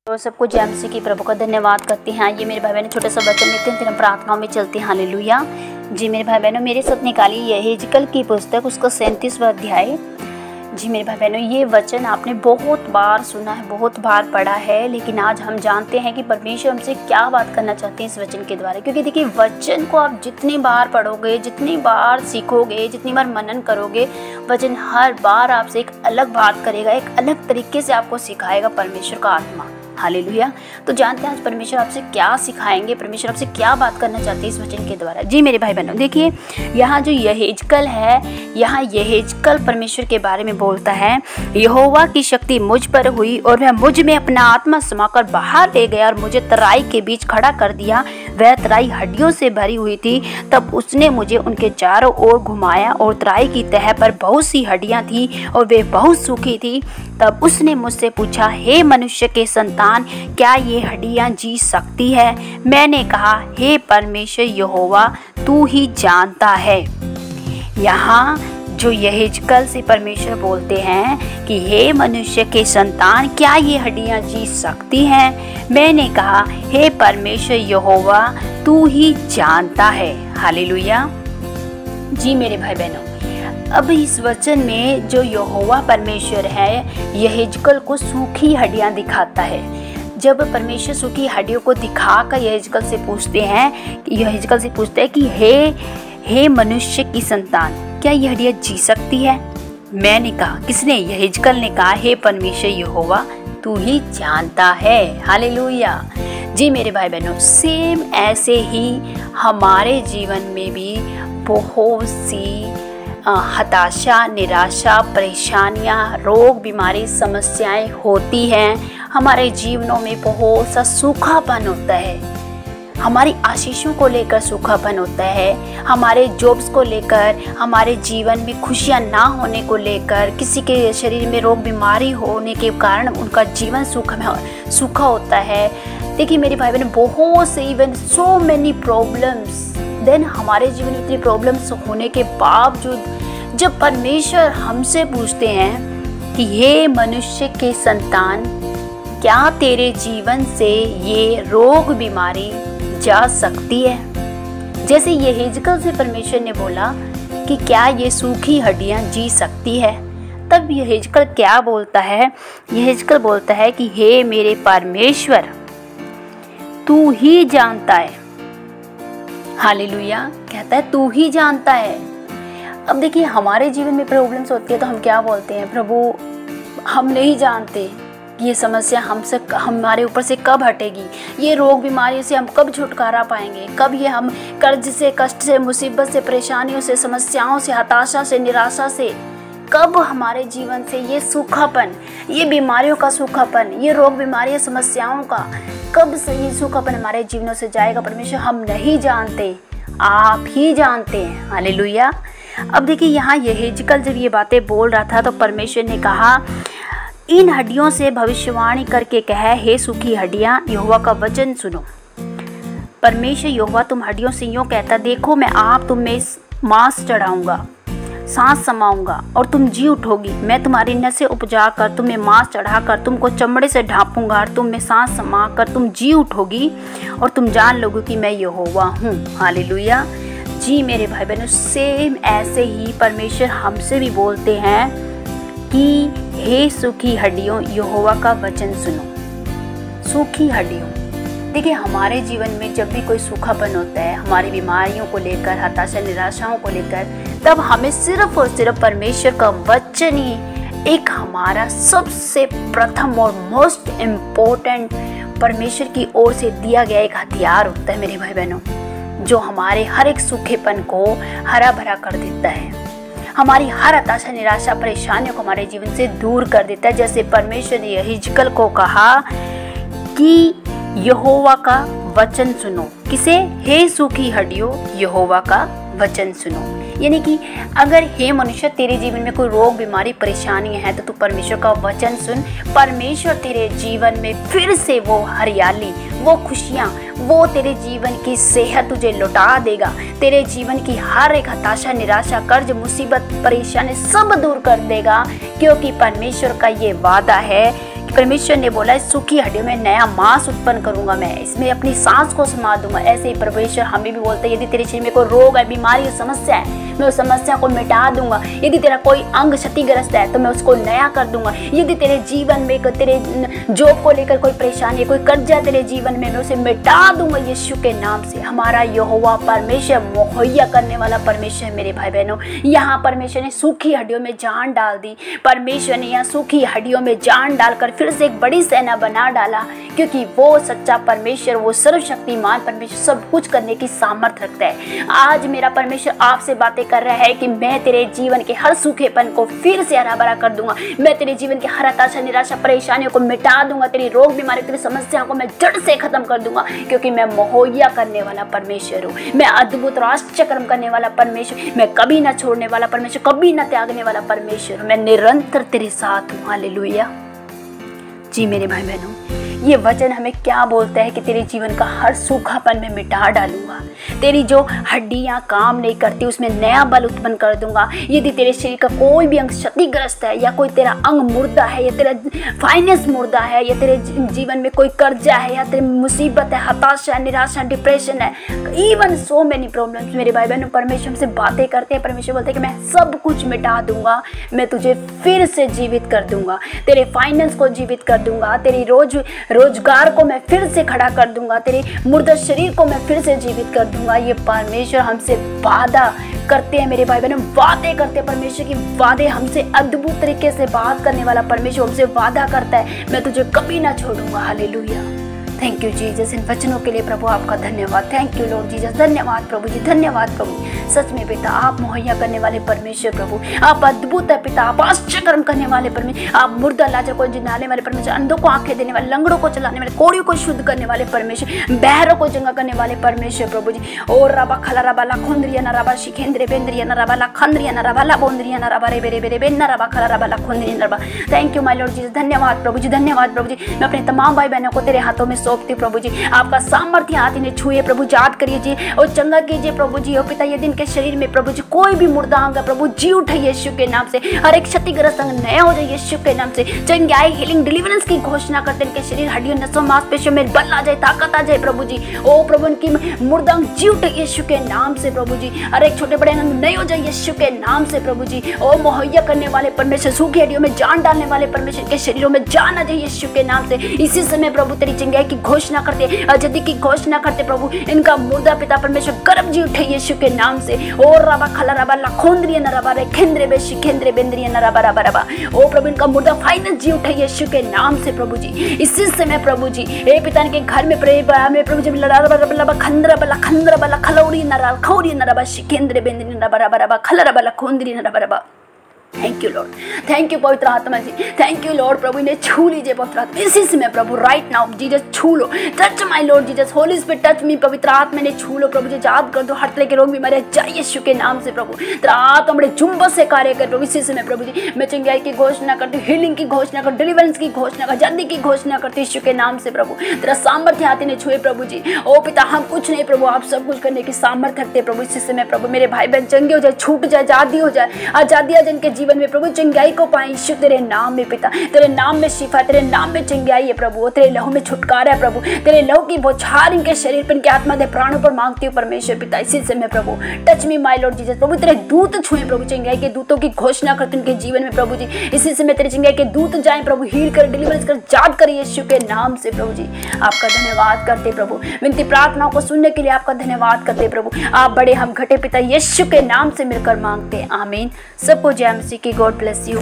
तो सबको जय मसीह की प्रभु का धन्यवाद करते हैं। ये मेरे भाई बहनों छोटा सा वचन लेते हैं, फिर हम प्रार्थनाओं में चलते हैं। हालेलुया। जी मेरे भाई बहनों, मेरे साथ निकाली यहेजकल की पुस्तक, उसका 37वां अध्याय। जी मेरे भाई बहनों, ये वचन आपने बहुत बार सुना है, बहुत बार पढ़ा है, लेकिन आज हम जानते हैं कि परमेश्वर हमसे क्या बात करना चाहते हैं इस वचन के द्वारा। क्योंकि देखिए, वचन को आप जितनी बार पढ़ोगे, जितनी बार सीखोगे, जितनी बार मनन करोगे, वचन हर बार आपसे एक अलग बात करेगा, एक अलग तरीके से आपको सिखाएगा परमेश्वर का आत्मा। हालेलुया। तो जानते हैं आज परमेश्वर आपसे क्या सिखाएंगे, परमेश्वर आपसे क्या बात करना चाहते हैं इस वचन के द्वारा। जी मेरे भाई बहनों, देखिए यहाँ जो यहेजकल है, यहाँ यहेजकल परमेश्वर के बारे में बोलता है, यहोवा की शक्ति मुझ पर हुई और वह मुझ में अपना आत्मा समाकर बाहर ले गया और मुझे तराई के बीच खड़ा कर दिया। वह तराई हड्डियों से भरी हुई थी। तब उसने मुझे उनके चारों ओर घुमाया और तराई की तह पर बहुत सी हड्डियां थी और वे बहुत सूखी थी। तब उसने मुझसे पूछा, हे मनुष्य के संतान, क्या ये हड्डियां जी सकती है? मैंने कहा, हे परमेश्वर यहोवा, तू ही जानता है। यहाँ जो यहेजकल से परमेश्वर बोलते हैं कि हे मनुष्य के संतान, क्या ये हड्डियां जी सकती हैं? मैंने कहा, हे परमेश्वर यहोवा, तू ही जानता है। हालेलुया। जी मेरे भाई बहनों, अब इस वचन में जो यहोवा परमेश्वर है, यहेजकल को सूखी हड्डियां दिखाता है। जब परमेश्वर सूखी हड्डियों को दिखाकर यहेजकल से पूछते हैं कि हे मनुष्य की संतान, क्या ये हड्डियां जी सकती है? मैंने कहा, किसने? यहेजकल ने कहा, हे परमेश्वर यहोवा, तू ही जानता है। हालेलुया। जी मेरे भाई बहनों, सेम ऐसे ही हमारे जीवन में भी बहुत सी हताशा, निराशा, परेशानियां, रोग, बीमारी, समस्याएं होती हैं। हमारे जीवनों में बहुत सा सूखापन होता है। हमारी आशीषों को लेकर सूखापन होता है, हमारे जॉब्स को लेकर, हमारे जीवन में खुशियां ना होने को लेकर, किसी के शरीर में रोग बीमारी होने के कारण उनका जीवन सूखा होता है। देखिए मेरे भाई बहन, बहुत से even so many problems, then हमारे जीवन में इतनी प्रॉब्लम्स होने के बावजूद जब परमेश्वर हमसे पूछते हैं कि हे मनुष्य के संतान, क्या तेरे जीवन से ये रोग बीमारी जा सकती है? जैसे यहेजकल से परमेश्वर ने बोला कि क्या ये सूखी हड्डियां जी सकती है, तब यहेजकल क्या बोलता है? यहेजकल बोलता है कि हे मेरे परमेश्वर, तू ही जानता है। हालेलुया। कहता है तू ही जानता है। अब देखिए, हमारे जीवन में प्रॉब्लम्स होती है तो हम क्या बोलते हैं, प्रभु हम नहीं जानते कि ये समस्या हमारे ऊपर से कब हटेगी, ये रोग बीमारियों से हम कब छुटकारा पाएंगे, कब ये हम कर्ज से, कष्ट से, मुसीबत से, परेशानियों से, समस्याओं से, हताशा से, निराशा से, कब हमारे जीवन से ये सूखापन, ये बीमारियों का सूखापन, ये रोग बीमारियां, समस्याओं का कब से ये सूखापन हमारे जीवनों से जाएगा? परमेश्वर हम नहीं जानते, आप ही जानते हैं। हालेलुया। अब देखिए, यहाँ यहेजकल जब ये बातें बोल रहा था तो परमेश्वर ने कहा, इन हड्डियों से भविष्यवाणी करके कह, हे सूखी हड्डियां, यहोवा का वचन सुनो। परमेश्वर यहोवा तुम हड्डियों से यूं कहता, देखो मैं आप तुम में मांस चढ़ाऊंगा, सांस समाऊंगा और तुम जी उठोगी। मैं तुम्हारी नसें उपजा कर, तुम्हें मांस चढ़ाकर तुमको चमड़े से ढांपूंगा और तुम में सांस समा कर तुम जी उठोगी और तुम जान लोगे कि मैं यहोवा हूँ। हालेलुया। जी मेरे भाई बहनों, सेम ऐसे ही परमेश्वर हमसे भी बोलते हैं कि हे सूखी हड्डियों, यहोवा का वचन सुनो। सूखी हड्डियों, देखिए हमारे जीवन में जब भी कोई सूखापन होता है, हमारी बीमारियों को लेकर, हताशा, निराशाओं को लेकर, तब हमें सिर्फ और सिर्फ परमेश्वर का वचन ही एक हमारा सबसे प्रथम और मोस्ट इम्पोर्टेंट परमेश्वर की ओर से दिया गया एक हथियार होता है मेरे भाई बहनों, जो हमारे हर एक सूखेपन को हरा भरा कर देता है, हमारी हर हताशा, निराशा, परेशानियों को हमारे जीवन से दूर कर देता है। जैसे परमेश्वर ने यहेजकल को कहा कि यहोवा का वचन सुनो। किसे? हे सूखी हड्डियों, यहोवा का वचन सुनो। यानी कि अगर हे मनुष्य तेरे जीवन में कोई रोग, बीमारी, परेशानी है तो तू परमेश्वर का वचन सुन। परमेश्वर तेरे जीवन में फिर से वो हरियाली, वो खुशियाँ, वो तेरे जीवन की सेहत तुझे लौटा देगा। तेरे जीवन की हर एक हताशा, निराशा, कर्ज, मुसीबत, परेशानी सब दूर कर देगा, क्योंकि परमेश्वर का ये वादा है परमेश्वर ने बोला सूखी हड्डियों में नया मांस उत्पन्न करूंगा, मैं इसमें अपनी सांस को समा दूंगा। ऐसे ही परमेश्वर हमें भी बोलते हैं, यदि तेरे शरीर में कोई रोग है, बीमारी है, समस्या है, मैं उस समस्या को मिटा दूंगा। यदि तेरा कोई अंग क्षतिग्रस्त है तो मैं उसको नया कर दूंगा। यदि तेरे जीवन में तेरे जॉब को लेकर कोई परेशानी है, कोई कर्जा तेरे जीवन में, मैं उसे मिटा दूंगा यीशु के नाम से। हमारा यहोवा परमेश्वर मुहैया करने वाला परमेश्वर है मेरे भाई बहनों। यहाँ परमेश्वर ने सूखी हड्डियों में जान डाल दी। परमेश्वर ने यहाँ सूखी हड्डियों में जान डालकर फिर से एक बड़ी सेना बना डाला, क्योंकि वो सच्चा परमेश्वर, वो सर्वशक्तिमान परमेश्वर सब कुछ करने की सामर्थ्य रखता है। आज मेरा परमेश्वर आपसे बातें कर रहा है कि मैं तेरे जीवन के हर सूखेपन को फिर से हरा भरा कर दूंगा। मैं तेरे जीवन के हर हताशा, निराशा, परेशानियों को मिटा दूंगा। तेरी रोग बीमारी, तेरी समस्याओं को मैं जड़ से खत्म कर दूंगा, क्योंकि मैं मुहैया करने वाला परमेश्वर हूँ। मैं अद्भुत और आश्चर्य कर्म करने वाला परमेश्वर, मैं कभी ना छोड़ने वाला परमेश्वर, कभी ना त्यागने वाला परमेश्वर हूँ। मैं निरंतर तेरे साथ हूँ। हालेलुया। जी मेरे भाई बहनों, ये वचन हमें क्या बोलता है कि तेरे जीवन का हर सूखापन में मिटा डालूंगा। तेरी जो हड्डियां काम नहीं करती उसमें नया बल उत्पन्न कर दूंगा। यदि तेरे शरीर का कोई भी अंग क्षतिग्रस्त है, या कोई तेरा अंग मुर्दा है, या तेरा फाइनेंस मुर्दा है, या तेरे जीवन में कोई कर्जा है, या तेरी मुसीबत है, हताशा, निराशा, डिप्रेशन है, इवन सो मेनी प्रॉब्लम्स, मेरे भाई बहनों परमेश्वर से बातें करते हैं। परमेश्वर बोलते हैं कि मैं सब कुछ मिटा दूंगा, मैं तुझे फिर से जीवित कर दूंगा, तेरे फाइनेंस को जीवित कर दूंगा, तेरी रोजगार को मैं फिर से खड़ा कर दूंगा, तेरे मुर्दा शरीर को मैं फिर से जीवित कर दूंगा। ये परमेश्वर हमसे वादा करते हैं मेरे भाई बहनों, वादे करते हैं। परमेश्वर की वादे हमसे अद्भुत तरीके से बात करने वाला परमेश्वर हमसे वादा करता है, मैं तुझे कभी ना छोड़ूंगा। हालेलुया। थैंक यू जीसस, इन वचनों के लिए प्रभु आपका धन्यवाद। Thank you Lord Jesus. धन्यवाद प्रभु जी, धन्यवाद प्रभु। सच में पिता आप मुहैया करने वाले परमेश्वर प्रभु, आप अद्भुत है पिता, आप आश्चर्य कर्म करने वाले परमेश्वर, आप मुर्दा लाजर को जिलाने वाले परमेश्वर, अंधों को आंखें देने वाले, लंगड़ों को चलाने वाले, कोड़ियों को शुद्ध करने वाले परमेश्वर, बहरों को जंगा करने वाले परमेश्वर प्रभु जी। और रबा खला रबा ला खोंद्रिया न रबा शिखेंद्रे बेंद्रिया न रबा ला खंद्रिया न रबा ला बोंद्रिया न रबा रे बेरे बेरे बेन न रबा खला रबा ला खोंद्रिया न रबा। Thank you my Lord Jesus. धन्यवाद प्रभु जी, धन्यवाद प्रभु जी। मैं अपने तमाम भाई बहनों को तेरे हाथों में सौंपती हूँ प्रभु जी। आपका सामर्थ्य हाथ इन्हें छुए प्रभु, याद करिए जी और चंगा कीजिए प्रभु जी। और पिता यदि इनके शरीर में प्रभु जी कोई भी मुर्दा अंग है प्रभु, जी उठे यीशु के नाम से। हर एक क्षतिग्रस्त अंग नया हो जाए यीशु के नाम से। चंगाई, हीलिंग, डिलीवरेंस की घोषणा करते इनके शरीर, हड्डियों, नसों, मांसपेशियों में बल आ जाए, ताकत आ जाए प्रभु जी। ओ प्रभु इनकी मुर्दा अंग जी उठे यीशु के नाम से प्रभु जी। हर एक छोटे बड़े अंग नए हो जाए यीशु के नाम से प्रभु जी। ओ मुहैया करने वाले परमेश्वर, सूखी हड्डियों में जान डालने वाले परमेश्वर के शरीरों में जान आ जाए यीशु के नाम से। इसी समय प्रभु तेरी चंगाई की घोषणा करते, आजादी की घोषणा करते प्रभु। इनका मुर्दा पिता परमेश्वर गर्भ जी उठे यीशु के नाम से। और रबा खला रबा लखोंद्रिया न रबा रे खेंद्रे बेशी खेंद्रे बेंद्रिया न रबा रबा रबा। ओ प्रभु इनका मुर्दा फाइनेंस जी उठे यीशु के नाम से प्रभु जी। इसी समय प्रभु जी हे पिता के घर में प्रभु जी लड़ा रबा रबा खंद्रा बला खलौड़ी न रबा खौरी न रबा शिखेंद्रे बेंद्रिया न रबा रबा रबा खला रबा लखोंद्रिया न रबा रबा। Thank you Lord, thank you पवित्र आत्मा जी, थैंक यू लॉर्ड। प्रभु इन्हें छू लीजिए पवित्र आत्मा इसी समय प्रभु, राइट नाउ जीसस छू लो, touch my Lord Jesus, holy spirit touch me. पवित्र आत्मा ने छू लो प्रभु जी, याद कर दो हर तरह के रोग बीमारी जाए यीशु के नाम से प्रभु। तेरा आत्मा बड़े जुम्बस से कार्य कर प्रभु इसी समय प्रभु जी। मैं चंगाई की घोषणा करती हूँ, हीलिंग की घोषणा कर, डिलीवरेंस की घोषणा कर, आजादी की घोषणा करती यीशु के नाम से प्रभु। तेरा सामर्थ्य हाथ इन्हें छुए प्रभु जी। ओ पिता हम कुछ नहीं प्रभु, आप सब कुछ करने की सामर्थ्य रखते प्रभु इसी समय प्रभु। मेरे भाई बहन चंगे हो जाए, छूट जाए, आजादी हो जाए, आजादी आ जाए इनके जीवन में प्रभु। चंगाई को पाए यीशु तेरे नाम में पिता, तेरे नाम में शिफा, तेरे नाम में चंगाई है प्रभु। तेरे लहू में छुटकारा है प्रभु, तेरे लहू की बौछार इनके शरीर पर, इनके आत्मा दे प्राणों पर मांगती हूँ परमेश्वर पिता इसी समय प्रभु। Touch me my Lord Jesus प्रभु, तेरे दूत छुए प्रभु, चंगाई के दूतों की घोषणा करते उनके जीवन में प्रभु जी। इसी समय तेरे चंगाई के दूत जाएं प्रभु, हील कर, डिलीवर कर, याद कर यीशु के नाम से प्रभु जी। आपका धन्यवाद करते प्रभु, विनती प्रार्थनाओं को सुनने के लिए आपका धन्यवाद करते प्रभु। आप बड़े हम घटे पिता यीशु के नाम से मिलकर मांगते, आमीन। सबको जय मसीह की, गॉड ब्लेस यू।